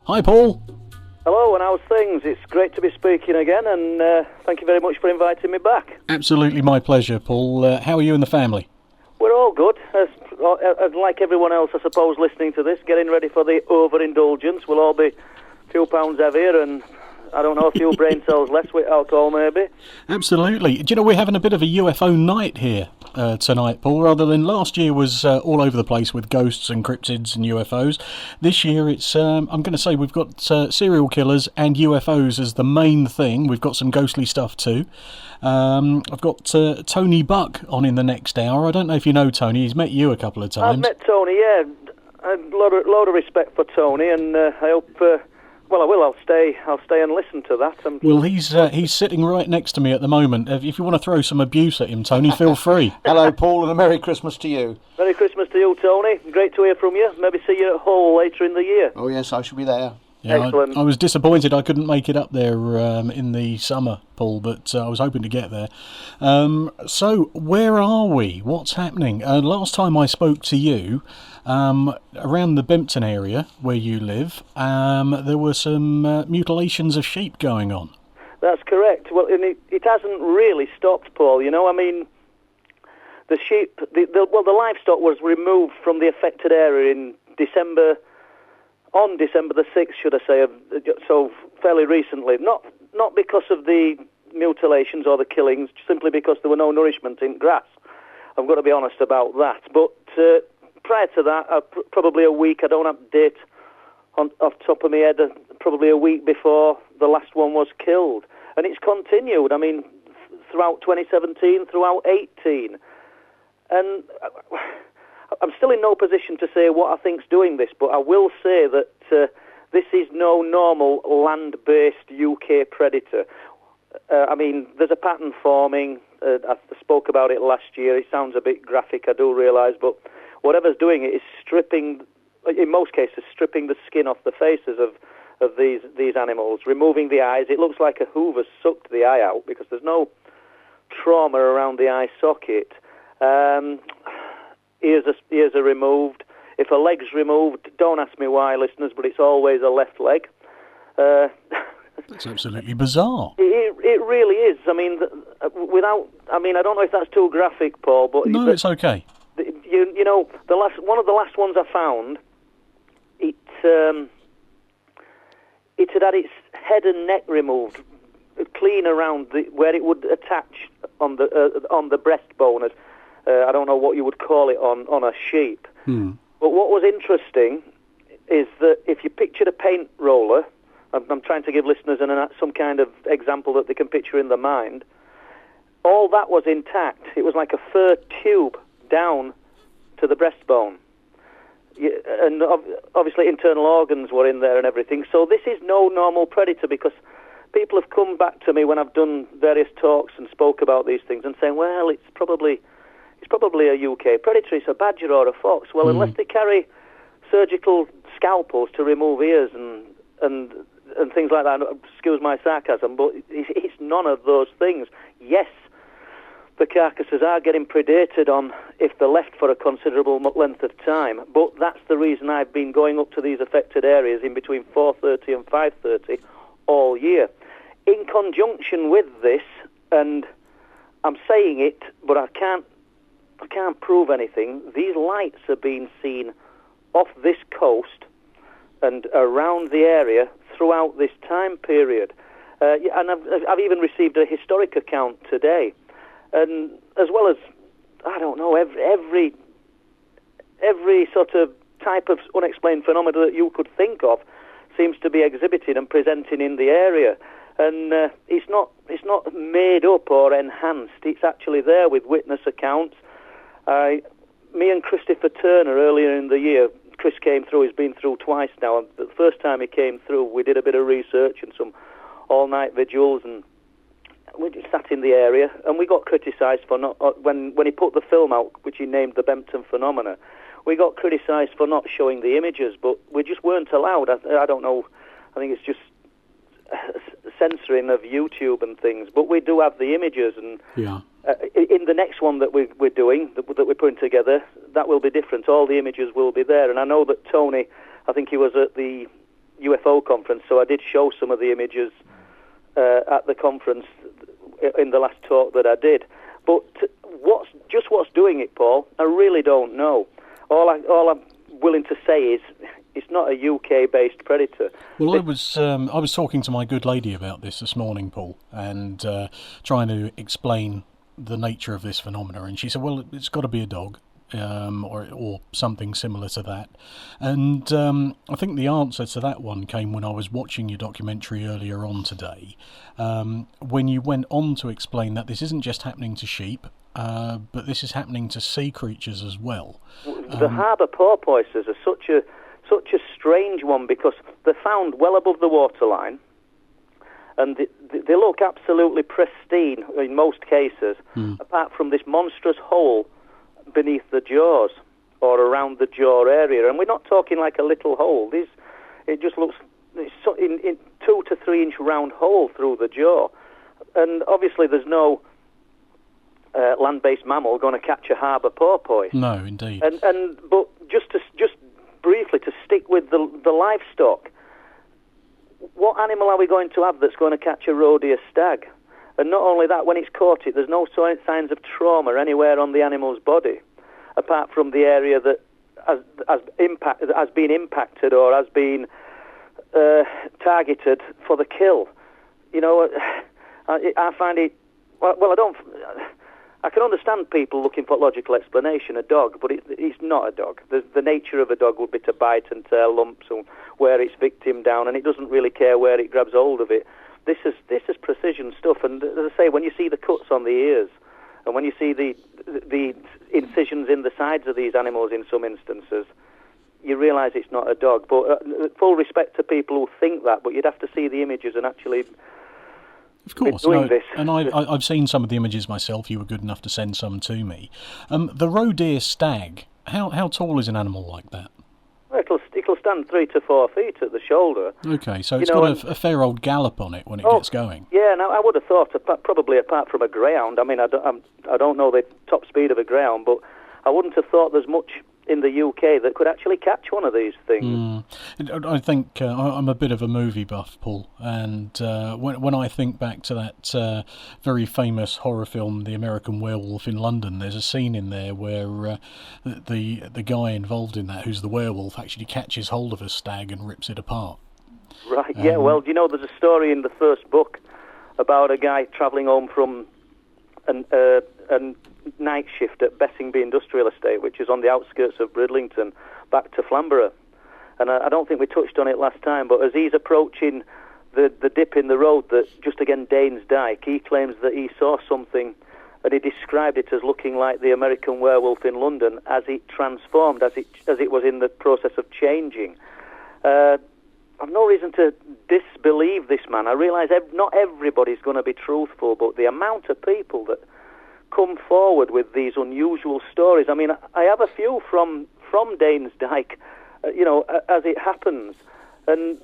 Hi, Paul. Hello, and how's things? It's great to be speaking again, and thank you very much for inviting me back. Absolutely my pleasure, Paul. How are you and the family? We're all good. As like everyone else, I suppose, listening to this, getting ready for the overindulgence. We'll all be a few pounds heavier and, I don't know, a few brain cells less with alcohol, maybe. Absolutely. Do you know, we're having a bit of a UFO night here tonight, Paul, rather than last year was all over the place with ghosts and cryptids and UFOs. This year it's, I'm going to say we've got serial killers and UFOs as the main thing. We've got some ghostly stuff too. I've got Tony Buck on in the next hour. I don't know if you know Tony. He's met you a couple of times. I've met Tony, yeah. A lot of respect for Tony, and I hope... Well, I will. I'll stay and listen to that. Well, he's sitting right next to me at the moment. If you want to throw some abuse at him, Tony, feel free. Hello, Paul, and a Merry Christmas to you. Merry Christmas to you, Tony. Great to hear from you. Maybe see you at Hull later in the year. Oh, yes, I shall be there. Yeah, Excellent. I was disappointed I couldn't make it up there in the summer, Paul, but I was hoping to get there. So, where are we? What's happening? Last time I spoke to you, around the Bempton area where you live, there were some mutilations of sheep going on. That's correct. Well, and it hasn't really stopped, Paul. You know, I mean, the sheep, the livestock was removed from the affected area on December the 6th, should I say, so fairly recently. Not because of the mutilations or the killings, simply because there were no nourishment in grass. I've got to be honest about that. But prior to that, probably a week, I don't have a date off the top of my head, probably a week before the last one was killed. And it's continued, I mean, throughout 2017, throughout 18. And I'm still in no position to say what I think's doing this, but I will say that this is no normal land-based UK predator. I mean, there's a pattern forming. I spoke about it last year. It sounds a bit graphic, I do realise, but whatever's doing it is stripping, in most cases, stripping the skin off the faces of these animals, removing the eyes. It looks like a hoover's sucked the eye out because there's no trauma around the eye socket. Ears are removed. If a leg's removed, don't ask me why, listeners, but it's always a left leg. That's absolutely bizarre. It really is. I mean, I don't know if that's too graphic, Paul, but no, it's okay. You know, one of the last ones I found, it had its head and neck removed, clean around where it would attach on the breastbone. I don't know what you would call it on a sheep. But what was interesting is that if you pictured a paint roller, I'm trying to give listeners some kind of example that they can picture in their mind, all that was intact. It was like a fur tube down to the breastbone. And obviously internal organs were in there and everything. So this is no normal predator, because people have come back to me when I've done various talks and spoke about these things and saying, well, it's probably a UK predator, it's a badger or a fox. Well, unless they carry surgical scalpels to remove ears and things like that, excuse my sarcasm, but it's none of those things. Yes, the carcasses are getting predated on if they're left for a considerable length of time, but that's the reason I've been going up to these affected areas in between 4:30 and 5:30 all year. In conjunction with this, and I'm saying it, but I can't prove anything, these lights are being seen off this coast and around the area throughout this time period. And I've even received a historic account today. And as well as, I don't know, every sort of type of unexplained phenomena that you could think of seems to be exhibited and presenting in the area. And it's not made up or enhanced. It's actually there with witness accounts. Me and Christopher Turner earlier in the year, Chris came through, he's been through twice now. The first time he came through, we did a bit of research and some all-night vigils, and we just sat in the area, and we got criticised for not, when he put the film out, which he named The Bempton Phenomena, we got criticised for not showing the images, but we just weren't allowed. I don't know, I think it's just censoring of YouTube and things, but we do have the images, and in the next one that we're doing, that we're putting together, that will be different. All the images will be there, and I know that Tony, I think he was at the UFO conference, so I did show some of the images at the conference in the last talk that I did. But what's doing it, Paul? I really don't know. All I'm willing to say is it's not a UK-based predator. Well, I was talking to my good lady about this morning, Paul, and trying to explain the nature of this phenomena, and she said, well, it's got to be a dog. Or something similar to that. And I think the answer to that one came when I was watching your documentary earlier on today, when you went on to explain that this isn't just happening to sheep, but this is happening to sea creatures as well. The harbour porpoises are such a strange one, because they're found well above the waterline, and they look absolutely pristine in most cases, apart from this monstrous hole beneath the jaws or around the jaw area, and we're not talking like a little hole. It just looks in 2 to 3 inch round hole through the jaw, and obviously there's no land-based mammal going to catch a harbour porpoise. No, indeed. But just briefly to stick with the livestock, what animal are we going to have that's going to catch a roe deer stag? And not only that, when it's caught there's no signs of trauma anywhere on the animal's body, apart from the area that has been impacted or has been targeted for the kill. You know, I find it. Well, I can understand people looking for logical explanation. A dog, but it's not a dog. The nature of a dog would be to bite and tear lumps and wear its victim down, and it doesn't really care where it grabs hold of it. This is precision stuff, and as I say, when you see the cuts on the ears, and when you see the incisions in the sides of these animals in some instances, you realise it's not a dog. But full respect to people who think that, but you'd have to see the images and actually. Of course, doing this. And I've seen some of the images myself. You were good enough to send some to me. The roe deer stag. How tall is an animal like that? It'll stand 3 to 4 feet at the shoulder. Okay, so it's got a fair old gallop on it when it gets going. Yeah, now I would have thought, probably apart from a greyhound. I mean, I don't know the top speed of a greyhound, but I wouldn't have thought there's much in the UK that could actually catch one of these things. I think I'm a bit of a movie buff, Paul, and when I think back to that very famous horror film, The American Werewolf in London, there's a scene in there where the guy involved in that, who's the werewolf, actually catches hold of a stag and rips it apart. Right, yeah, well, you know, there's a story in the first book about a guy travelling home from a night shift at Bessingby Industrial Estate, which is on the outskirts of Bridlington, back to Flamborough. And I don't think we touched on it last time, but as he's approaching the dip in the road that just again Danes Dyke, he claims that he saw something, and he described it as looking like the American Werewolf in London as it transformed, as it was in the process of changing. I've no reason to disbelieve this man. I realise not everybody's going to be truthful, but the amount of people that come forward with these unusual stories. I mean, I have a few from Danes Dyke, as it happens. And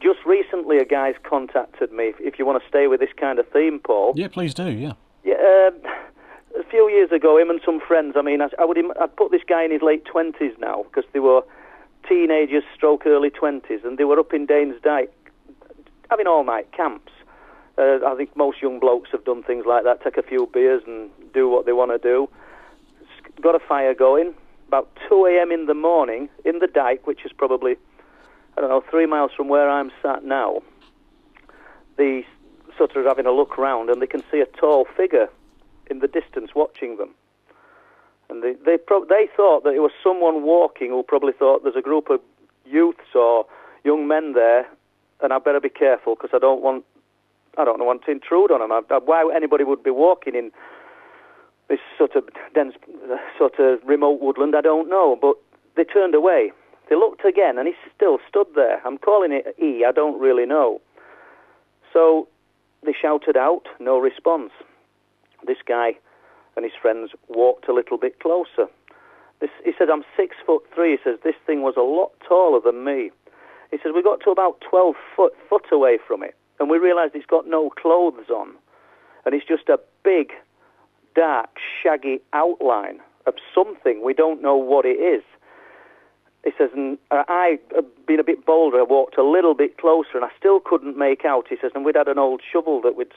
just recently a guy's contacted me, if you want to stay with this kind of theme, Paul. Yeah, please do, yeah. Yeah, a few years ago, him and some friends, I mean, I'd put this guy in his late 20s now, because they were teenagers stroke early 20s, and they were up in Danes Dyke having all-night camps. I think most young blokes have done things like that, take a few beers and do what they want to do. Got a fire going. About 2 a.m. in the morning, in the dyke, which is probably, 3 miles from where I'm sat now, they sort of having a look round, and they can see a tall figure in the distance watching them. And they thought that it was someone walking who probably thought there's a group of youths or young men there, and I better be careful because I don't want to intrude on them. Why anybody would be walking in this sort of dense, sort of remote woodland, I don't know. But they turned away. They looked again, and he still stood there. I'm calling it E, I don't really know. So they shouted out, no response. This guy and his friends walked a little bit closer. He said, I'm 6'3". He says, this thing was a lot taller than me. He says, we got to about 12 foot away from it, and we realised it's got no clothes on, and it's just a big, dark, shaggy outline of something. We don't know what it is. he says, and I, being a bit bolder, walked a little bit closer, and I still couldn't make out. He says, and we'd had an old shovel that we'd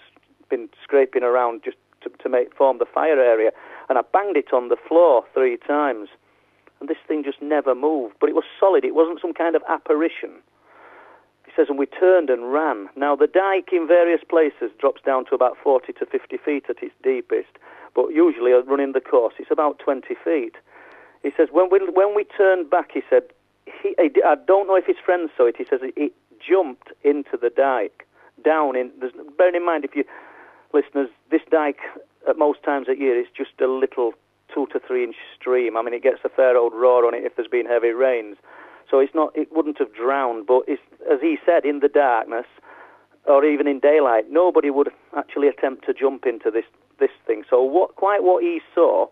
been scraping around just to form the fire area, and I banged it on the floor 3 times, and this thing just never moved. But it was solid. It wasn't some kind of apparition. He says, and we turned and ran. Now, the dike in various places drops down to about 40 to 50 feet at its deepest, but usually running the course, it's about 20 feet. He says, when we turned back, he said, I don't know if his friends saw it, he says it jumped into the dike, down in, bearing in mind, if you, listeners, this dike at most times a year is just a little 2 to 3 inch stream. I mean, it gets a fair old roar on it if there's been heavy rains. So it wouldn't have drowned, but as he said, in the darkness, or even in daylight, nobody would actually attempt to jump into this thing. So what he saw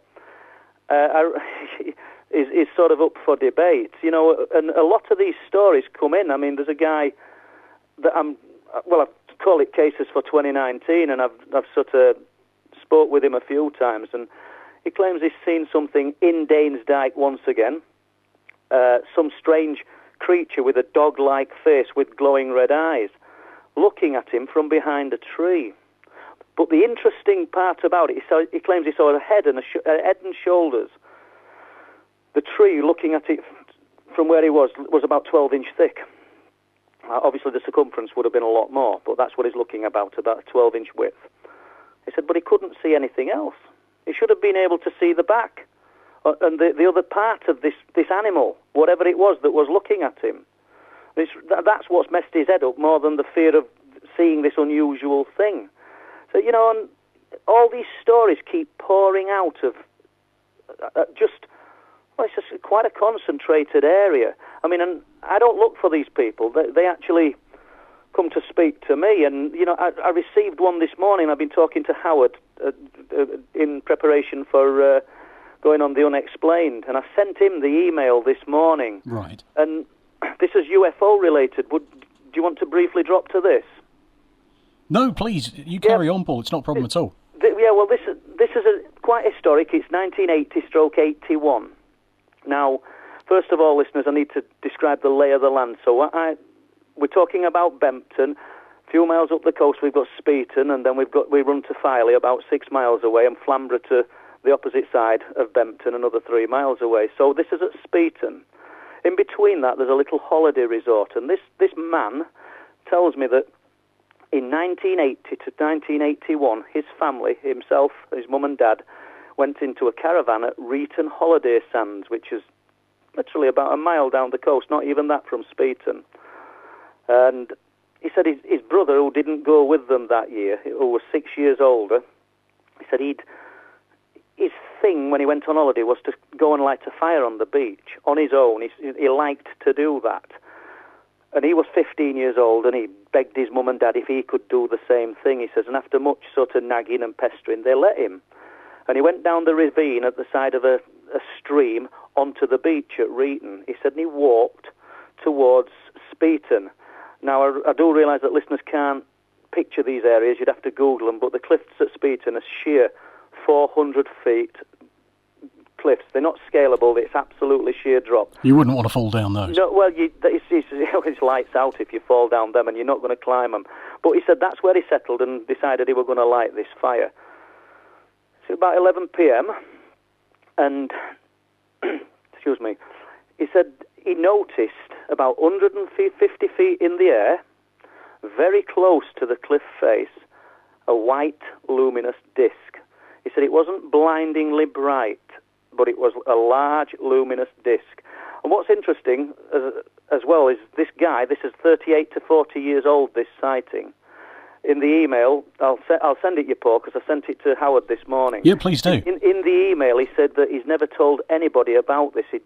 is sort of up for debate, you know, and a lot of these stories come in. I mean, there's a guy that I call it Cases for 2019, and I've sort of spoke with him a few times, and he claims he's seen something in Danes Dyke once again, some strange creature with a dog-like face with glowing red eyes, looking at him from behind a tree. But the interesting part about it, he claims he saw a head and shoulders. The tree, looking at it from where he was about 12 inch thick. Obviously, the circumference would have been a lot more, but that's what he's looking about a 12 inch width. He said, but he couldn't see anything else. He should have been able to see the back and the other part of this animal, whatever it was that was looking at him. That's what's messed his head up more than the fear of seeing this unusual thing. So, you know, and all these stories keep pouring out of it's just quite a concentrated area. I mean, and I don't look for these people. They actually come to speak to me. And, you know, I received one this morning. I've been talking to Howard in preparation for going on the Unexplained. And I sent him the email this morning. Right. And this is UFO related. Do you want to briefly drop to this? No, please. You carry on, Paul. It's not a problem at all. Well, this is quite historic. It's 1980/81. Now, first of all, listeners, I need to describe the lay of the land. So we're talking about Bempton. A few miles up the coast, we've got Speeton, and then we run to Filey about 6 miles away, and Flamborough to the opposite side of Bempton, another 3 miles away. So this is at Speeton. In between that, there's a little holiday resort, and this man tells me that in 1980 to 1981, his family, himself, his mum and dad, went into a caravan at Reeton Holiday Sands, which is literally about a mile down the coast, not even that from Speeton. And he said his brother, who didn't go with them that year, who was 6 years older, he said his thing when he went on holiday was to go and light a fire on the beach on his own. He liked to do that. And he was 15 years old, and he begged his mum and dad if he could do the same thing, he says, and after much sort of nagging and pestering, they let him. And he went down the ravine at the side of a stream onto the beach at Reeton. He said, and he walked towards Speeton. Now, I do realise that listeners can't picture these areas. You'd have to Google them, but the cliffs at Speeton are sheer 400 feet cliffs. They're not scalable. It's absolutely sheer drop. You wouldn't want to fall down those. No, well, it's lights out if you fall down them, and you're not going to climb them. But he said that's where he settled and decided he was going to light this fire. It's about 11 p.m. and, excuse me, he said he noticed about 150 feet in the air, very close to the cliff face, a white luminous disc. He said it wasn't blindingly bright, but it was a large luminous disc. And what's interesting as well is this guy, this is 38 to 40 years old, this sighting. In the email, I'll send it you, Paul, because I sent it to Howard this morning. Yeah, please do. In the email, he said that he's never told anybody about this. He's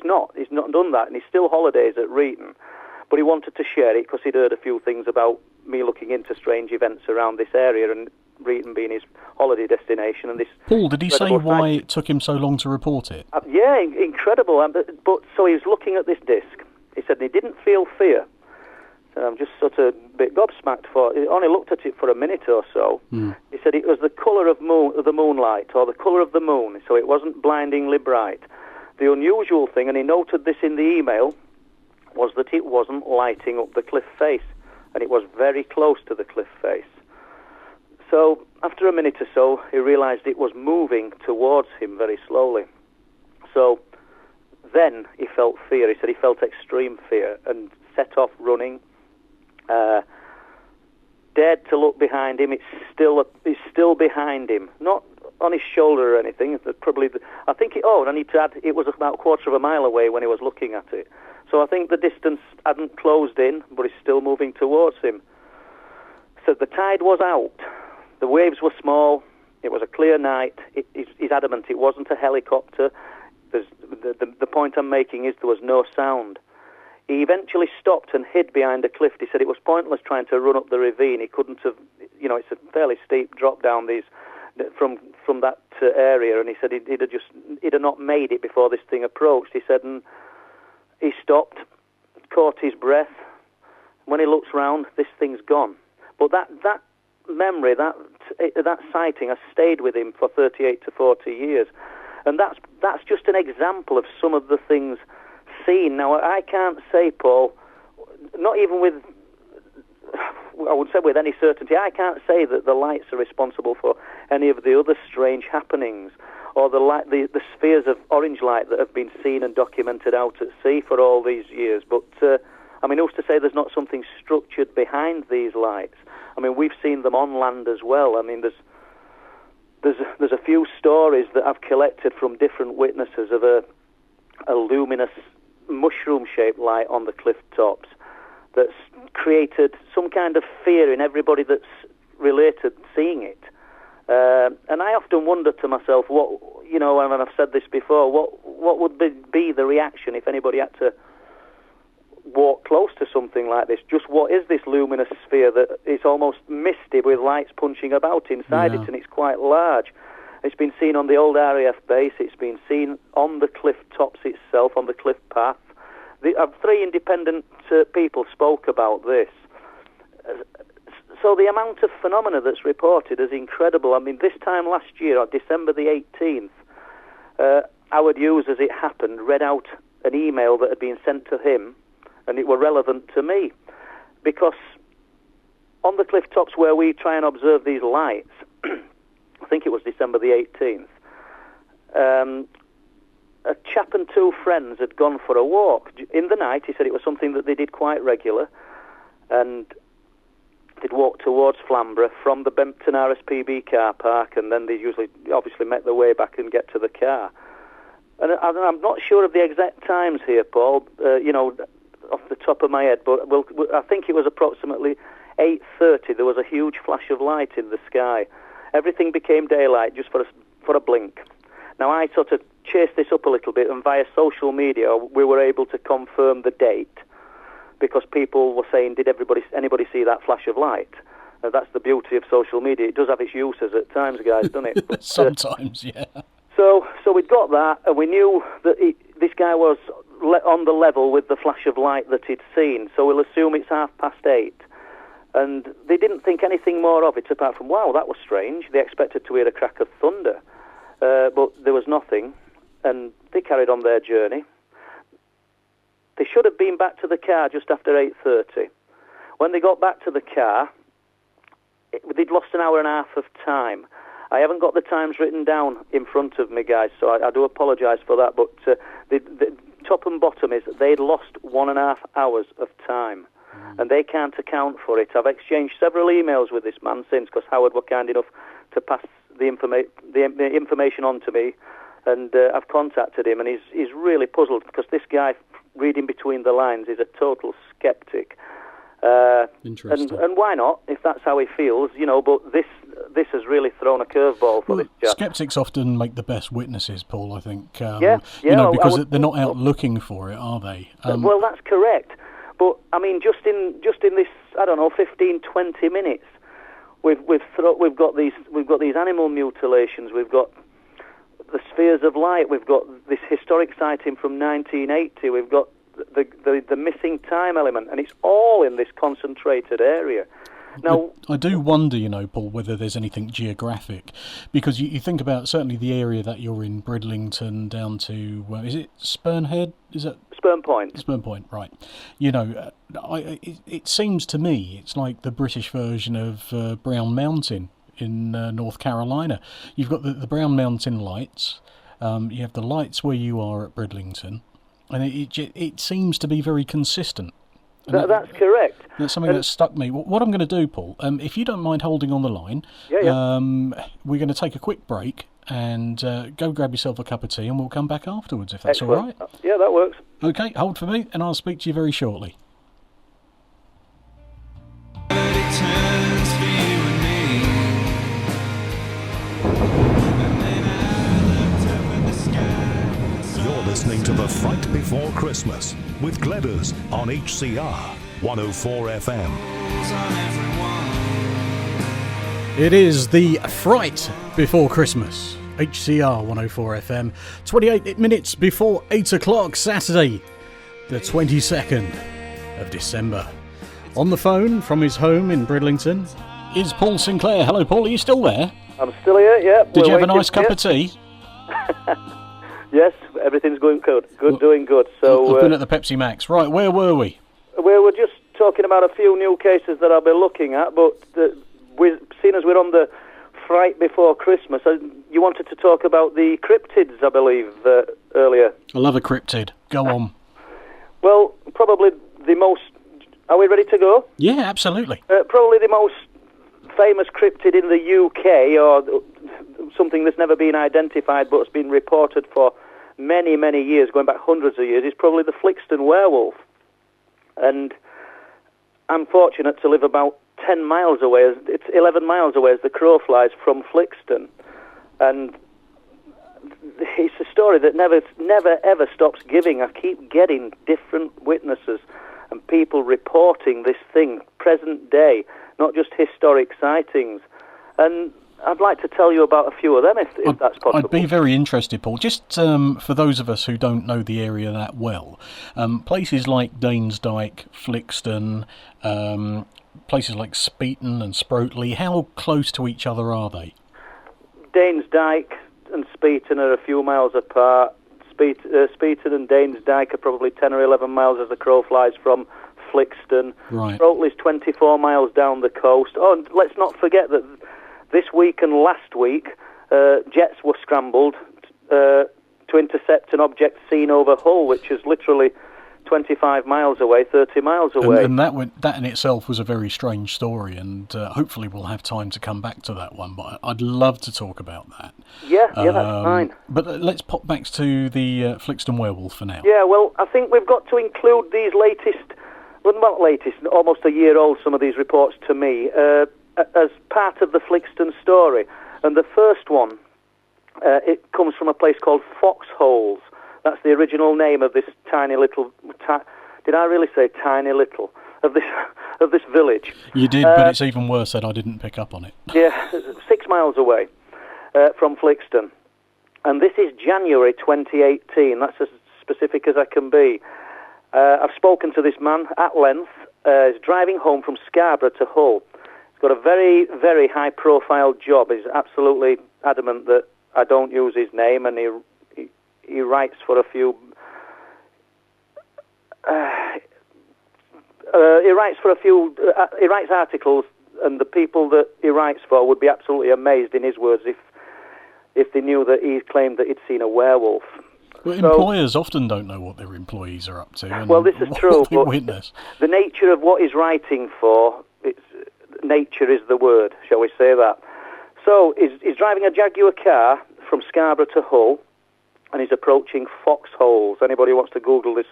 not done that, and he's still holidays at Reeton. But he wanted to share it because he'd heard a few things about me looking into strange events around this area, and Reeton being his holiday destination. And this. Paul, did he say why it took him so long to report it? Yeah, incredible. But so he was looking at this disc. He said he didn't feel fear. So I'm just sort of a bit gobsmacked he only looked at it for a minute or so. He said it was the colour of the moonlight, or the colour of the moon, so it wasn't blindingly bright. the unusual thing, and he noted this in the email, was that it wasn't lighting up the cliff face, and it was very close to the cliff face. So after a minute or so, he realised it was moving towards him very slowly. So then he felt fear. He said he felt extreme fear and set off running. Dared to look behind him. It's still behind him, not on his shoulder or anything. I think I need to add, it was about a quarter of a mile away when he was looking at it. So I think the distance hadn't closed in, but it's still moving towards him. So the tide was out. The waves were small. It was a clear night. He's adamant it wasn't a helicopter. The point I'm making is there was no sound. He eventually stopped and hid behind a cliff. He said it was pointless trying to run up the ravine. He couldn't have, it's a fairly steep drop down from that area, and he said he'd have not made it before this thing approached. He said, and he stopped, caught his breath. When he looks round, this thing's gone. But that memory, that sighting has stayed with him for 38 to 40 years. And that's just an example of some of the things seen. Now, I can't say, Paul, not even with, I would say with any certainty, I can't say that the lights are responsible for any of the other strange happenings or the spheres of orange light that have been seen and documented out at sea for all these years. But, who's to say there's not something structured behind these lights? I mean, we've seen them on land as well. I mean, there's a few stories that I've collected from different witnesses of a luminous mushroom-shaped light on the cliff tops that's created some kind of fear in everybody that's related seeing it. And I often wonder to myself, and I've said this before, what would be the reaction if anybody had to walk close to something like this? Just what is this luminous sphere that it's almost misty with lights punching about inside it, and it's quite large. It's been seen on the old RAF base. It's been seen on the cliff tops itself, on the cliff path. Three independent people spoke about this. So the amount of phenomena that's reported is incredible. I mean, this time last year, on December the 18th, Howard Hughes, as it happened, read out an email that had been sent to him, and it were relevant to me, because on the cliff tops where we try and observe these lights, I think it was December the 18th, a chap and two friends had gone for a walk. In the night, he said it was something that they did quite regular, and they'd walk towards Flamborough from the Bempton RSPB car park, and then they obviously make their way back and get to the car. And I'm not sure of the exact times here, Paul, off the top of my head, but I think it was approximately 8:30. There was a huge flash of light in the sky. Everything became daylight just for a blink. Now, I sort of chased this up a little bit, and via social media we were able to confirm the date, because people were saying, did anybody see that flash of light? That's the beauty of social media. It does have its uses at times, guys, doesn't it? But, sometimes, yeah. So we'd got that, and we knew that this guy was on the level with the flash of light that he'd seen, so we'll assume it's 8:30. And they didn't think anything more of it, apart from, wow, that was strange. They expected to hear a crack of thunder, but there was nothing, and they carried on their journey. They should have been back to the car just after 8:30. When they got back to the car, they'd lost an hour and a half of time. I haven't got the times written down in front of me, guys, so I do apologise for that, but the top and bottom is they'd lost 1.5 hours of time, and they can't account for it. I've exchanged several emails with this man since, because Howard were kind enough to pass the information on to me, and I've contacted him, and he's really puzzled, because this guy, reading between the lines, is a total sceptic. Interesting. And why not, if that's how he feels, but this has really thrown a curveball for this chap. Skeptics often make the best witnesses, Paul, I think. Because they're not out looking for it, are they? Well, that's correct. But, I mean, just in this, 15, 20 minutes, we've got these animal mutilations, we've got the spheres of light, we've got this historic sighting from 1980, we've got the missing time element, and it's all in this concentrated area. Now, I do wonder, Paul, whether there's anything geographic, because you think about certainly the area that you're in, Bridlington down to, is it Spurnhead? Is it Sperm Point? Sperm Point, right. It seems to me it's like the British version of Brown Mountain in North Carolina. You've got the Brown Mountain lights, you have the lights where you are at Bridlington, and it seems to be very consistent. That's correct. That's something that stuck me. What I'm going to do, Paul, if you don't mind holding on the line, we're going to take a quick break and go grab yourself a cup of tea, and we'll come back afterwards, if that's Excellent. all right. Yeah, that works. Okay, hold for me, and I'll speak to you very shortly. Listening to the Fright Before Christmas with Gledhill on HCR 104 FM. It is the Fright Before Christmas, HCR 104 FM, 28 minutes before 8 o'clock, Saturday, the 22nd of December. On the phone from his home in Bridlington is Paul Sinclair. Hello, Paul, are you still there? I'm still here, yeah. Did you have a nice cup of tea? Yes, everything's going good. Doing good. So I've been at the Pepsi Max. Right, where were we? We were just talking about a few new cases that I'll be looking at, but seeing as we're on the Fright Before Christmas, you wanted to talk about the cryptids, I believe, earlier. I love a cryptid. Go on. Well, probably the most... Are we ready to go? Yeah, absolutely. Probably the most famous cryptid in the UK, or something that's never been identified but has been reported for many, many years, going back hundreds of years, is probably the Flixton werewolf. And I'm fortunate to live about 10 miles away, it's 11 miles away as the crow flies from Flixton. And it's a story that never ever stops giving. I keep getting different witnesses and people reporting this thing, present day, not just historic sightings. And I'd like to tell you about a few of them, if that's possible. I'd be very interested, Paul. Just for those of us who don't know the area that well, places like Danesdyke, Flixton, places like Speeton and Sproatley, how close to each other are they? Danesdyke and Speeton are a few miles apart. Speeton and Danesdyke are probably 10 or 11 miles as the crow flies from Flixton. Right. Sproatley's 24 miles down the coast. Oh, and let's not forget that this week and last week, jets were scrambled to intercept an object seen over Hull, which is literally 25 miles away, 30 miles away. And that in itself was a very strange story, and hopefully we'll have time to come back to that one, but I'd love to talk about that. Yeah, that's fine. But let's pop back to the Flixton werewolf for now. Yeah, well, I think we've got to include these not latest, almost a year old, some of these reports to me, as part of the Flixton story. And the first one, it comes from a place called Foxholes. That's the original name of this tiny little... did I really say tiny little? Of this village. You did, but it's even worse that I didn't pick up on it. Yeah, 6 miles away from Flixton. And this is January 2018. That's as specific as I can be. I've spoken to this man at length. He's driving home from Scarborough to Hull. He's got a very, very high-profile job. He's absolutely adamant that I don't use his name, and he writes for a few... he writes articles, and the people that he writes for would be absolutely amazed, in his words, if they knew that he claimed that he'd seen a werewolf. Well, employers often don't know what their employees are up to. And well, this is true, but witness. The nature of what he's writing for, nature is the word, shall we say that. So he's driving a Jaguar car from Scarborough to Hull, and he's approaching Foxholes. Anybody wants to Google this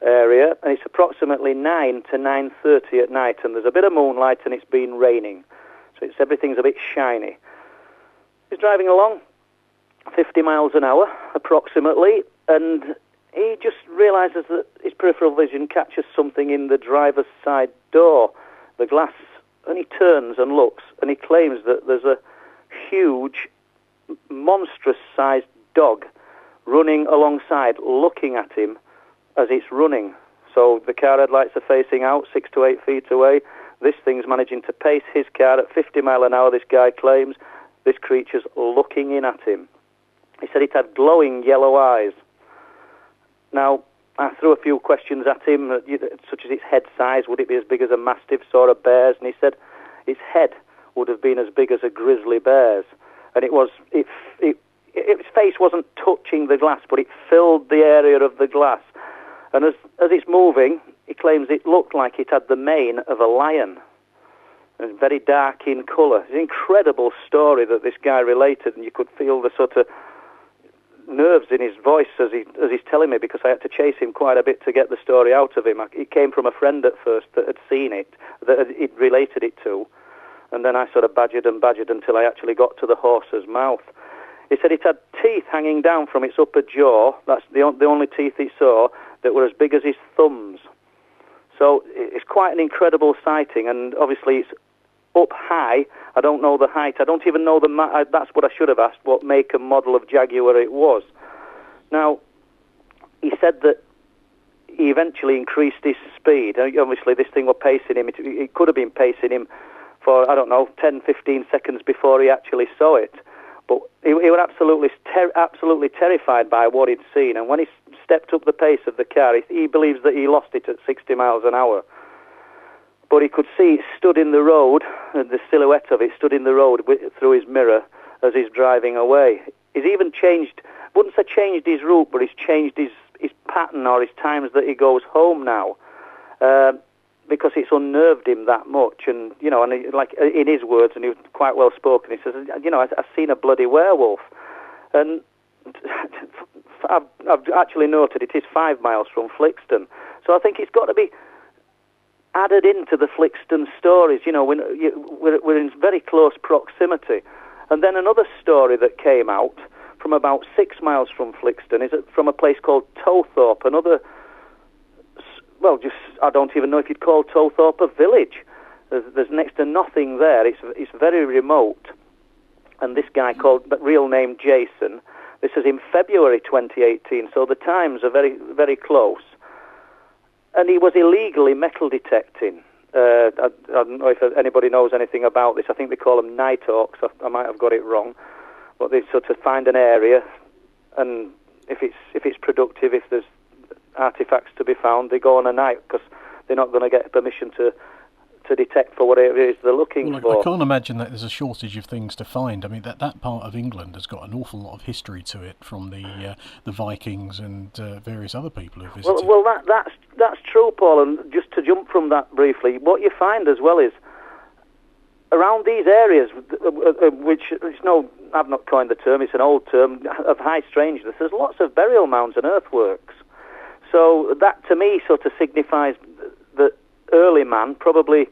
area, and it's approximately 9 to 9:30 at night, and there's a bit of moonlight, and it's been raining, so everything's a bit shiny. He's driving along, 50 miles an hour, approximately, and he just realises that his peripheral vision catches something in the driver's side door, the glass, and he turns and looks, and he claims that there's a huge, monstrous-sized dog running alongside, looking at him as it's running. So the car headlights are facing out 6 to 8 feet away. This thing's managing to pace his car at 50 mile an hour, this guy claims. This creature's looking in at him. He said it had glowing yellow eyes. Now, I threw a few questions at him, such as its head size. Would it be as big as a mastiff's or a bear's? And he said its head would have been as big as a grizzly bear's. And its face wasn't touching the glass, but it filled the area of the glass. And as it's moving, he claims it looked like it had the mane of a lion. And very dark in colour. It's an incredible story that this guy related, and you could feel the sort of nerves in his voice as he's telling me, because I had to chase him quite a bit to get the story out of him. It came from a friend at first that had seen it, that he'd related it to, and then I sort of badgered until I actually got to the horse's mouth. He said it had teeth hanging down from its upper jaw. That's the only teeth he saw that were as big as his thumbs. So it's quite an incredible sighting, and obviously it's up high. I don't know the height. I don't even know that's what I should have asked, what make and model of Jaguar it was. Now, he said that he eventually increased his speed. Obviously, this thing was pacing him. It could have been pacing him for, 10, 15 seconds before he actually saw it. But he was absolutely terrified by what he'd seen. And when he stepped up the pace of the car, he believes that he lost it at 60 miles an hour. But he could see it stood in the road, and the silhouette of it stood in the road through his mirror as he's driving away. He's even wouldn't say changed his route, but he's changed his pattern or his times that he goes home now, because it's unnerved him that much. And, and like in his words, and he was quite well spoken, he says, I've seen a bloody werewolf. And I've actually noted it is 5 miles from Flixton. So I think it's got to be added into the Flixton stories. We're in very close proximity. And then another story that came out from about 6 miles from Flixton is from a place called Towthorpe. I don't even know if you'd call Towthorpe a village. There's next to nothing there. It's very remote. And this guy real name Jason, this is in February 2018, so the times are very, very close. And he was illegally metal detecting. I don't know if anybody knows anything about this. I think they call them night hawks. I might have got it wrong. But they sort of find an area, and if it's productive, if there's artifacts to be found, they go on a night, because they're not going to get permission to detect for whatever it is they're looking for. I can't imagine that there's a shortage of things to find. I mean, that part of England has got an awful lot of history to it, from the Vikings and various other people who visited. Well, that's true, Paul. And just to jump from that briefly, what you find as well is around these areas, which I've not coined the term. It's an old term of high strangeness. There's lots of burial mounds and earthworks. So that to me sort of signifies that early man probably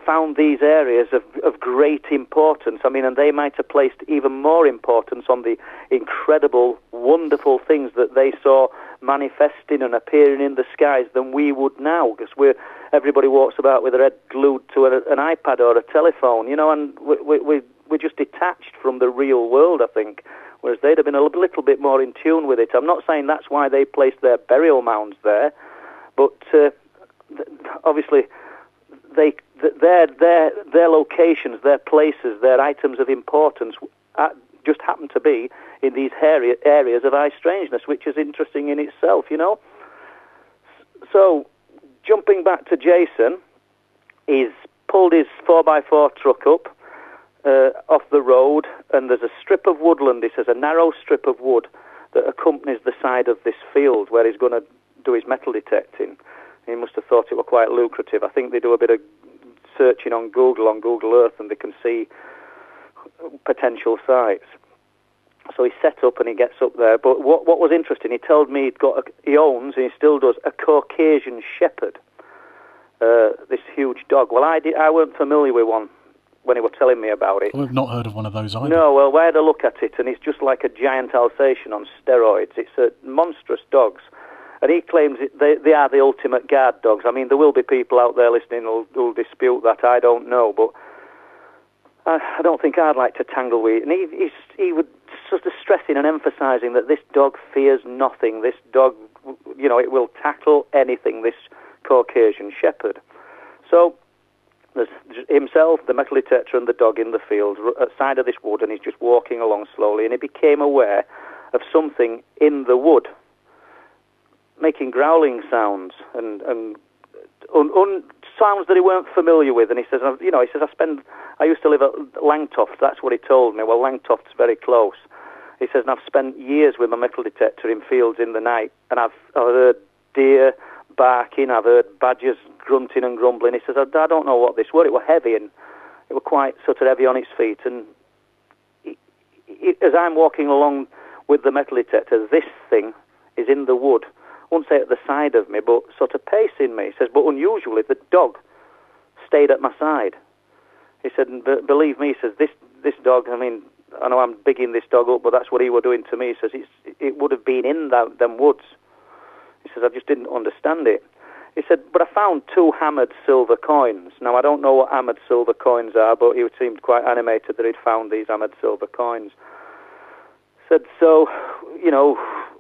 found these areas of great importance. I mean, and they might have placed even more importance on the incredible, wonderful things that they saw manifesting and appearing in the skies than we would now, because everybody walks about with their head glued to an iPad or a telephone, and we're just detached from the real world, I think, whereas they'd have been a little bit more in tune with it. I'm not saying that's why they placed their burial mounds there, but obviously their locations, their places, their items of importance just happen to be in these areas of high strangeness, which is interesting in itself, So, jumping back to Jason, he's pulled his 4x4 truck up off the road, and there's a strip of woodland. He says a narrow strip of wood that accompanies the side of this field where he's going to do his metal detecting. He must have thought it were quite lucrative. I think they do a bit of searching on Google Earth, and they can see potential sites. So he set up and he gets up there. But what was interesting, he told me he owns, and he still does, a Caucasian shepherd. This huge dog. Well, I weren't familiar with one when he was telling me about it. Well, I've not heard of one of those either. No, well, I had a look at it, and it's just like a giant Alsatian on steroids. It's a monstrous dogs. And he claims they are the ultimate guard dogs. I mean, there will be people out there listening who'll dispute that. I don't know, but I don't think I'd like to tangle with it. And he would sort of stressing and emphasising that this dog fears nothing. This dog, it will tackle anything, this Caucasian shepherd. So There's himself, the metal detector, and the dog in the field at the side of this wood, and he's just walking along slowly, and he became aware of something in the wood, making growling sounds and sounds that he weren't familiar with. And he says, I used to live at Langtoft. That's what he told me. Well, Langtoft's very close. He says, and I've spent years with my metal detector in fields in the night, and I've heard deer barking, I've heard badgers grunting and grumbling. He says, I don't know what this were. It were heavy, and it were quite sort of heavy on its feet. And as I'm walking along with the metal detector, this thing is in the wood. I won't say at the side of me, but sort of pacing me. He says, but unusually, the dog stayed at my side. He said, and believe me, he says, this dog, I mean, I know I'm bigging this dog up, but that's what he were doing to me. He says, it would have been in them woods. He says, I just didn't understand it. He said, but I found 2 hammered silver coins. Now, I don't know what hammered silver coins are, but he seemed quite animated that he'd found these hammered silver coins. Said, so,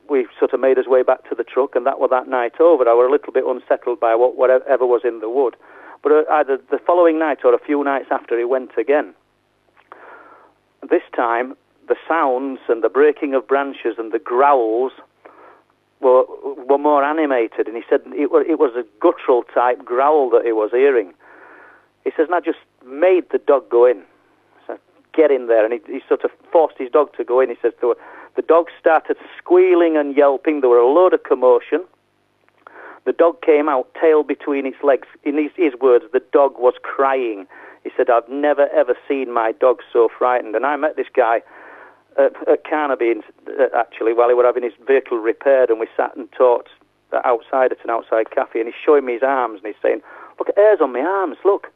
we sort of made his way back to the truck, and that was that night over. I were a little bit unsettled by whatever was in the wood. But either the following night or a few nights after, he went again. This time, the sounds and the breaking of branches and the growls were more animated, and he said it was a guttural type growl that he was hearing. He says, and I just made the dog go in. So get in there, and he sort of forced his dog to go in. He says the dog started squealing and yelping. There were a load of commotion. The dog came out, tail between its legs. In his words, the dog was crying. He said, I've never ever seen my dog so frightened. And I met this guy at Carnaby, actually, while he was having his vehicle repaired, and we sat and talked outside at an outside cafe, and he's showing me his arms, and he's saying, look at hairs on my arms, look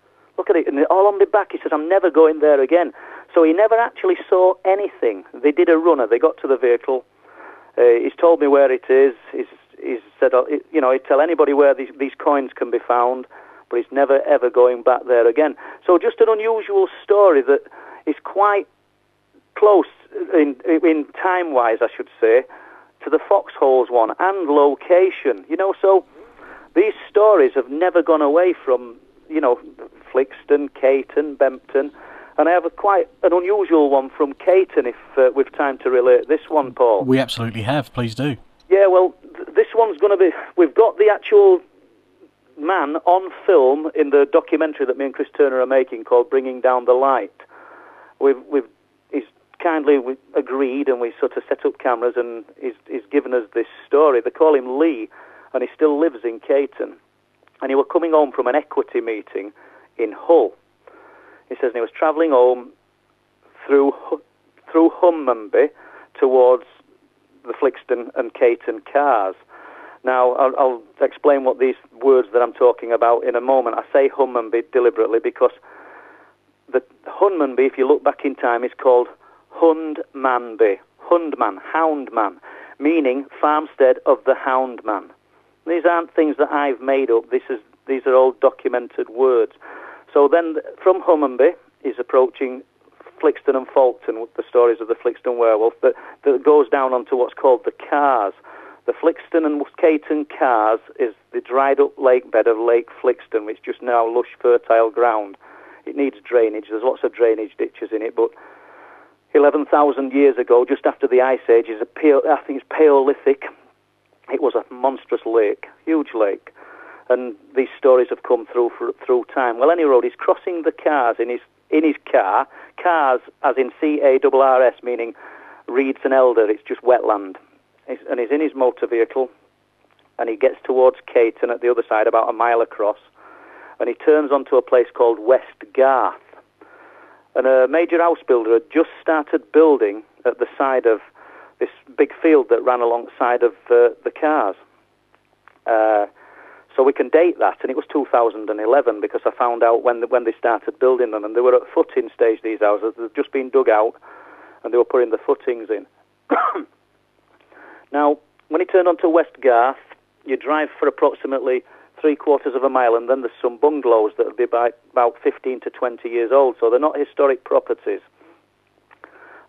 at it, and all on my back. He says, I'm never going there again. So he never actually saw anything. They did a runner, they got to the vehicle, he's told me where it is, he's said, he'd tell anybody where these coins can be found, but he's never ever going back there again. So just an unusual story that is quite close in time-wise, I should say, to the Foxholes one, and location. So these stories have never gone away from, Flixton, Caton, Bempton, and I have quite an unusual one from Caton, if we've time to relate this one, Paul. We absolutely have, please do. Yeah, well, this one's going to be... We've got the actual man on film in the documentary that me and Chris Turner are making called Bringing Down the Light. He's kindly agreed, and we sort of set up cameras, and he's given us this story. They call him Lee, and he still lives in Caton. And he was coming home from an equity meeting in Hull. He says, and he was travelling home through Hummunby towards the Flixton and Caton cars. Now, I'll explain what these words that I'm talking about in a moment. I say Hummunby deliberately because the Hunmanby, if you look back in time, is called Hundmanby. Hundman, Houndman, meaning farmstead of the Houndman. These aren't things that I've made up. These are all documented words. So then, from Hummunby, is approaching Flixton and Falkton, with the stories of the Flixton werewolf, that goes down onto what's called the Cars. The Flixton and Caton Cars is the dried-up lake bed of Lake Flixton, which is just now lush, fertile ground. It needs drainage. There's lots of drainage ditches in it, but 11,000 years ago, just after the Ice Age, I think it's Paleolithic. It was a monstrous lake, huge lake, and these stories have come through time. Well, anyway, he's crossing the Cars in his car. Cars, as in C-A-R-R-S, meaning reeds and elder. It's just wetland. And he's in his motor vehicle, and he gets towards Caton at the other side, about a mile across, and he turns onto a place called West Garth. And a major house builder had just started building at the side of this big field that ran alongside of the Cars. So we can date that, and it was 2011 because I found out when they started building them, and they were at footing stage, these houses. They've just been dug out, and they were putting the footings in. Now, when you turn onto West Garth, you drive for approximately 3/4 of a mile, and then there's some bungalows that will be about 15 to 20 years old, so they're not historic properties.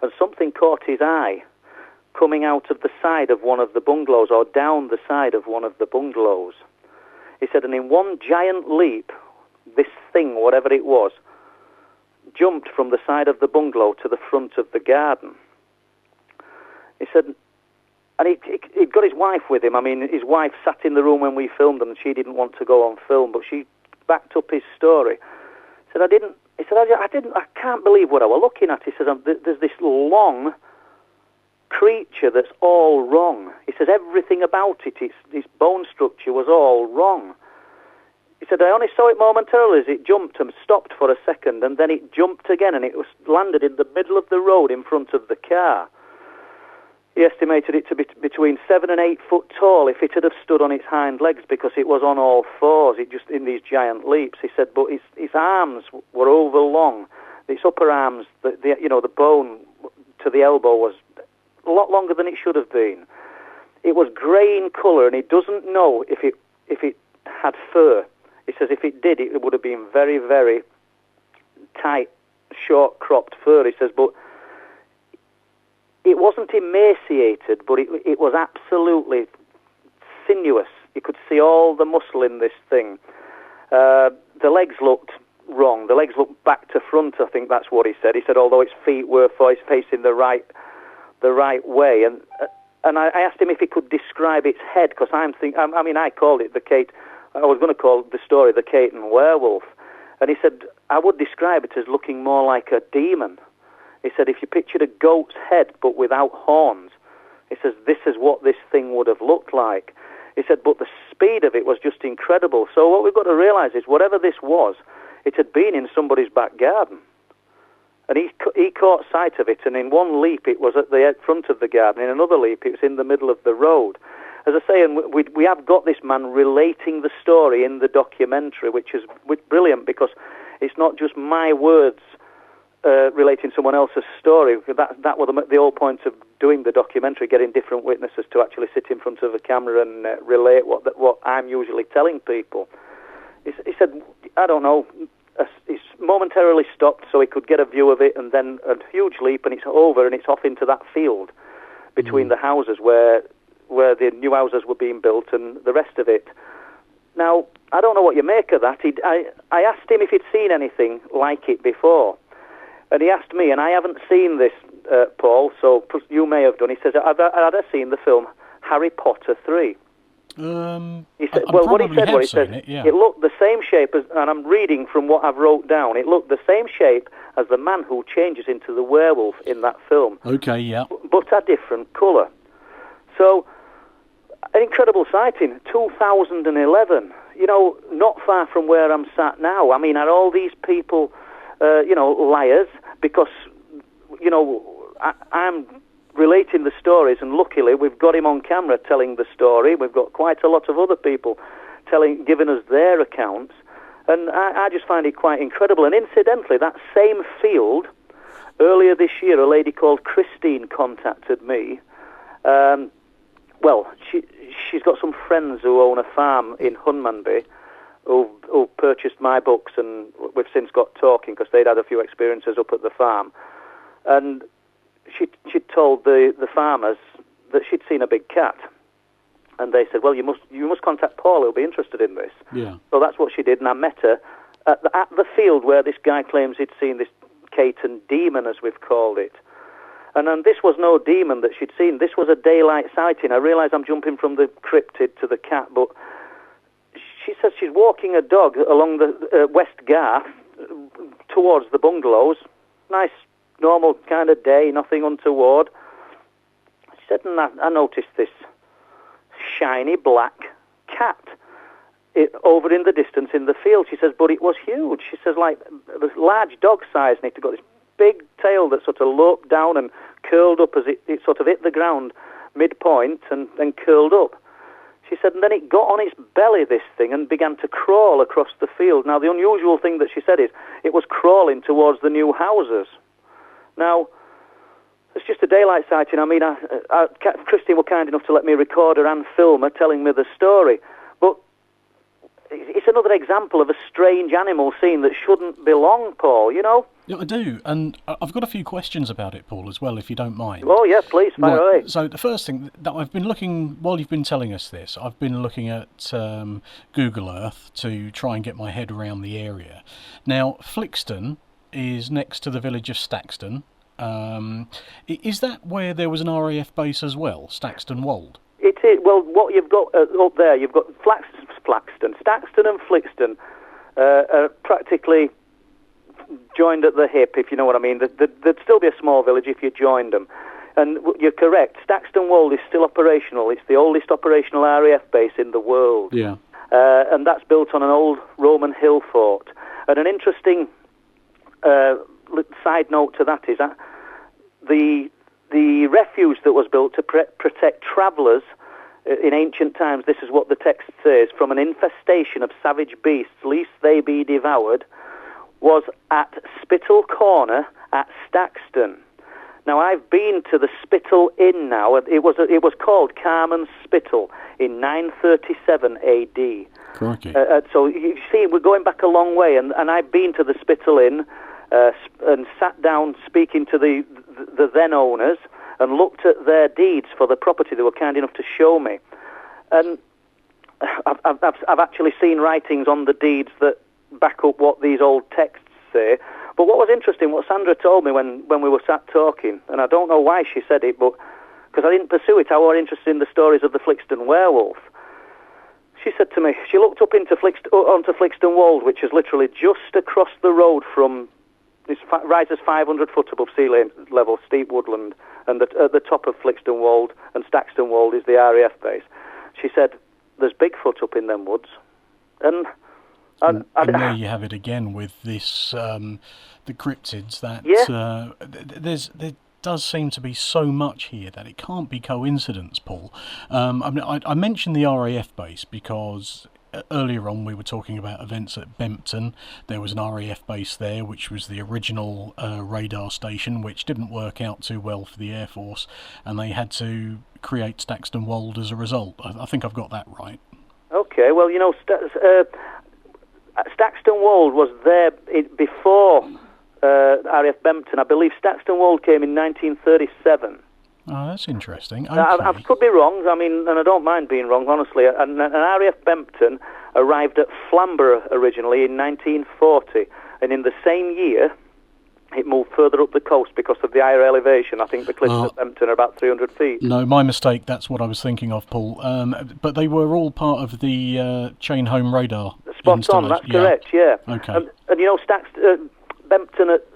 And something caught his eye coming out of the side of one of the bungalows, or down the side of one of the bungalows. He said, and in one giant leap, this thing, whatever it was, jumped from the side of the bungalow to the front of the garden. He said, and he'd got his wife with him. I mean, his wife sat in the room when we filmed them, and she didn't want to go on film, but she backed up his story. He said, I can't believe what I was looking at. He said, there's this long creature that's all wrong. He says, everything about it, its bone structure was all wrong. He said, I only saw it momentarily as it jumped and stopped for a second, and then it jumped again, and it was landed in the middle of the road in front of the car. He estimated it to be between 7 and 8 foot tall if it had have stood on its hind legs, because it was on all fours, it just in these giant leaps. He said, but its arms were over long. Its upper arms, the bone to the elbow was a lot longer than it should have been. It was grey in colour, and he doesn't know if it had fur. He says if it did, it would have been very, very tight, short-cropped fur. He says, but it wasn't emaciated, but it was absolutely sinuous. You could see all the muscle in this thing. The legs looked wrong. The legs looked back to front, I think that's what he said. He said, although its feet were facing the right way. And I asked him if he could describe its head, because I called it the Kate. I was going to call the story the Caton Werewolf. And he said, I would describe it as looking more like a demon. He said, if you pictured a goat's head but without horns, he says, this is what this thing would have looked like. He said, but the speed of it was just incredible. So what we've got to realise is, whatever this was, it had been in somebody's back garden. And he caught sight of it, and in one leap it was at the front of the garden, in another leap it was in the middle of the road. As I say, and we have got this man relating the story in the documentary, which is brilliant, because it's not just my words relating someone else's story. That was the whole point of doing the documentary, getting different witnesses to actually sit in front of a camera and relate what I'm usually telling people. He said, I don't know, it's momentarily stopped so he could get a view of it, and then a huge leap, and it's over, and it's off into that field between the houses where the new houses were being built and the rest of it. Now, I don't know what you make of that. I asked him if he'd seen anything like it before, and he asked me, and I haven't seen this, Paul, so you may have done. He says, had I seen the film Harry Potter 3? He said, what he said was, it looked the same shape as, and I'm reading from what I've wrote down, it looked the same shape as the man who changes into the werewolf in that film. Okay, yeah. But a different colour. So, an incredible sighting, 2011, not far from where I'm sat now. I mean, are all these people, liars? Because, I'm relating the stories, and luckily we've got him on camera telling the story. We've got quite a lot of other people giving us their accounts, and I just find it quite incredible. And incidentally, that same field, earlier this year, a lady called Christine contacted me. She's got some friends who own a farm in Hunmanby who purchased my books, and we've since got talking because they'd had a few experiences up at the farm. And she'd told the farmers that she'd seen a big cat. And they said, well, you must contact Paul, he'll be interested in this. Yeah. So that's what she did, and I met her at the field where this guy claims he'd seen this Caton demon, as we've called it. And this was no demon that she'd seen. This was a daylight sighting. I realise I'm jumping from the cryptid to the cat, but she says she's walking a dog along the West Garth towards the bungalows. Nice, normal kind of day, nothing untoward. She said, and I noticed this shiny black cat over in the distance in the field. She says, but it was huge. She says, like this large dog size, and it got this big tail that sort of loped down and curled up as it sort of hit the ground midpoint and then curled up. She said, and then it got on its belly, this thing, and began to crawl across the field. Now, the unusual thing that she said is it was crawling towards the new houses. Now, it's just a daylight sighting. I mean, Christine was kind enough to let me record her and film her telling me the story. But it's another example of a strange animal scene that shouldn't belong, Paul, you know? Yeah, I do, and I've got a few questions about it, Paul, as well, if you don't mind. Oh, yeah, please, fire away. So the first thing that I've been looking, while you've been telling us this, I've been looking at Google Earth to try and get my head around the area. Now, Flixton is next to the village of Staxton. Is that where there was an RAF base as well, Staxton Wold? It is. Well, what you've got up there, you've got Staxton and Flixton are practically joined at the hip, if you know what I mean. There'd still be a small village if you joined them. And you're correct, Staxton Wold is still operational. It's the oldest operational RAF base in the world. Yeah. And that's built on an old Roman hill fort. And an interesting side note to that is that the refuge that was built to protect travellers in ancient times, this is what the text says, from an infestation of savage beasts, lest they be devoured, was at Spittal Corner at Staxton. Now, I've been to the Spittal Inn now. It was called Carmen's Spittal in 937 A.D. Crikey. So you see, we're going back a long way, and I've been to the Spittal Inn and sat down speaking to the then owners and looked at their deeds for the property. They were kind enough to show me. And I've actually seen writings on the deeds that back up what these old texts say. But what was interesting, what Sandra told me when we were sat talking, and I don't know why she said it, but because I didn't pursue it, I was interested in the stories of the Flixton werewolf. She said to me, she looked up onto Flixton Wold, which is literally just across the road from, it rises 500 foot above sea level, steep woodland, and at the top of Flixton Wold and Staxton Wold is the RAF base. She said, there's Bigfoot up in them woods. And there you have it again with this, the cryptids, that there does seem to be so much here that it can't be coincidence, Paul. I mentioned the RAF base because earlier on we were talking about events at Bempton. There was an RAF base there, which was the original radar station, which didn't work out too well for the Air Force, and they had to create Staxton Wold as a result. I think I've got that right. Okay, well, you know, Staxton Wold was there before RAF Bempton. I believe Staxton Wold came in 1937. Oh, that's interesting. Okay. I could be wrong, I mean, and I don't mind being wrong, honestly. And RAF Bempton arrived at Flamborough originally in 1940, and in the same year it moved further up the coast because of the higher elevation. I think the cliffs at Bempton are about 300 feet. No, my mistake, that's what I was thinking of, Paul. But they were all part of the chain home radar. Spot on, that's correct, yeah. Okay. And you know, Bempton at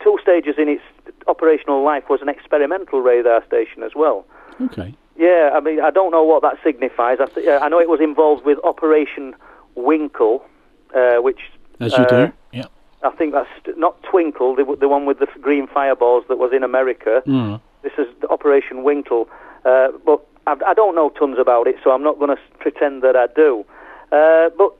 two stages in its operational life was an experimental radar station as well. Okay. Yeah, I mean, I don't know what that signifies. I know it was involved with Operation Winkle, which... As you do, yeah. I think that's not Twinkle, the one with the green fireballs that was in America. Mm. This is Operation Winkle. But I don't know tons about it, so I'm not going to pretend that I do. But...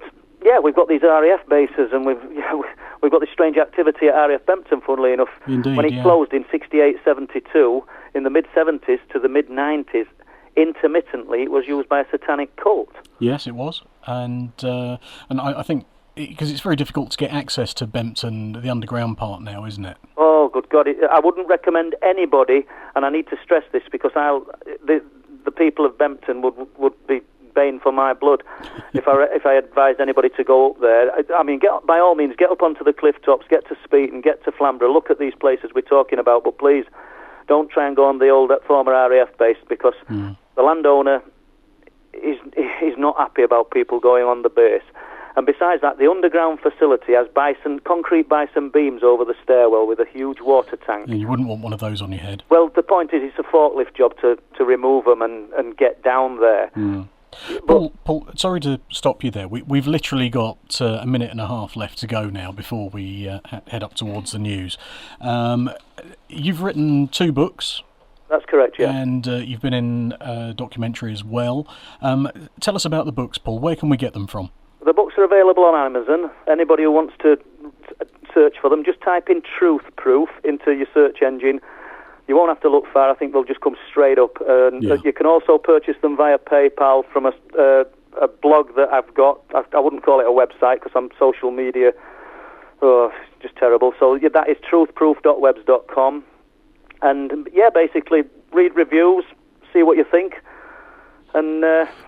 yeah, we've got these RAF bases, and we've got this strange activity at RAF Bempton, funnily enough. Indeed, when it closed in 68-72, in the mid-70s to the mid-90s, intermittently it was used by a satanic cult. Yes, it was. And I think, because it's very difficult to get access to Bempton, the underground part now, isn't it? Oh, good God. I wouldn't recommend anybody, and I need to stress this, because the people of Bempton would be baying for my blood if I advised anybody to go up there. I mean, by all means, get up onto the cliff tops, get to Speeton, get to Flamborough, look at these places we're talking about, but please don't try and go on the old former RAF base, because the landowner is not happy about people going on the base. And besides that, the underground facility has concrete bison beams over the stairwell with a huge water tank. Yeah, you wouldn't want one of those on your head. Well, the point is it's a forklift job to remove them and get down there. Paul, sorry to stop you there. We've literally got a minute and a half left to go now before we head up towards the news. You've written 2 books. That's correct, yeah. And you've been in a documentary as well. Tell us about the books, Paul. Where can we get them from? The books are available on Amazon. Anybody who wants to search for them, just type in Truth Proof into your search engine. You won't have to look far. I think they'll just come straight up. You can also purchase them via PayPal from a a blog that I've got. I wouldn't call it a website because I'm social media. Oh, it's just terrible. So yeah, that is truthproof.webs.com. And yeah, basically read reviews, see what you think, and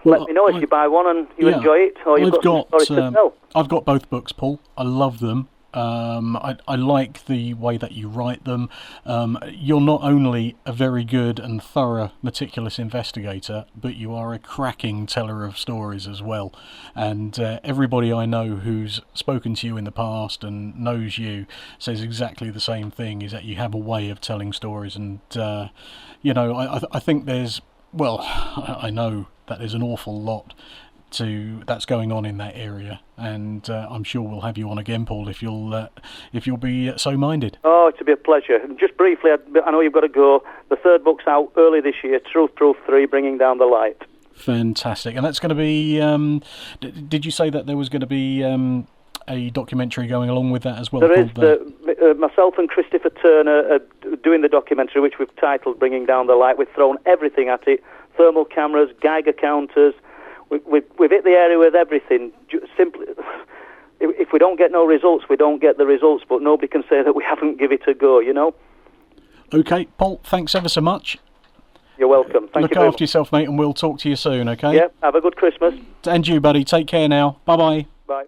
let me know if you buy one and you enjoy it, or you've got some stories to tell. I've got both books, Paul. I love them. I like the way that you write them. You're not only a very good and thorough, meticulous investigator, but you are a cracking teller of stories as well. And everybody I know who's spoken to you in the past and knows you says exactly the same thing, is that you have a way of telling stories. And, I think there's, I know that there's an awful lot that's going on in that area, and I'm sure we'll have you on again, Paul, if you'll be so minded. Oh, it'll be a pleasure. And just briefly, I know you've got to go. The third book's out early this year, Truth Proof 3, Bringing Down the Light. Fantastic. And that's going to be, did you say that there was going to be a documentary going along with that as well? There is. Myself and Christopher Turner are doing the documentary, which we've titled Bringing Down the Light. We've thrown everything at it: thermal cameras, Geiger counters. We've hit the area with everything. Simply, if we don't get no results, we don't get the results, but nobody can say that we haven't give it a go, you know? Okay, Paul, thanks ever so much. You're welcome. Thank you. Look after yourself, mate, and we'll talk to you soon, okay? Yeah, have a good Christmas. And you, buddy. Take care now. Bye-bye. Bye.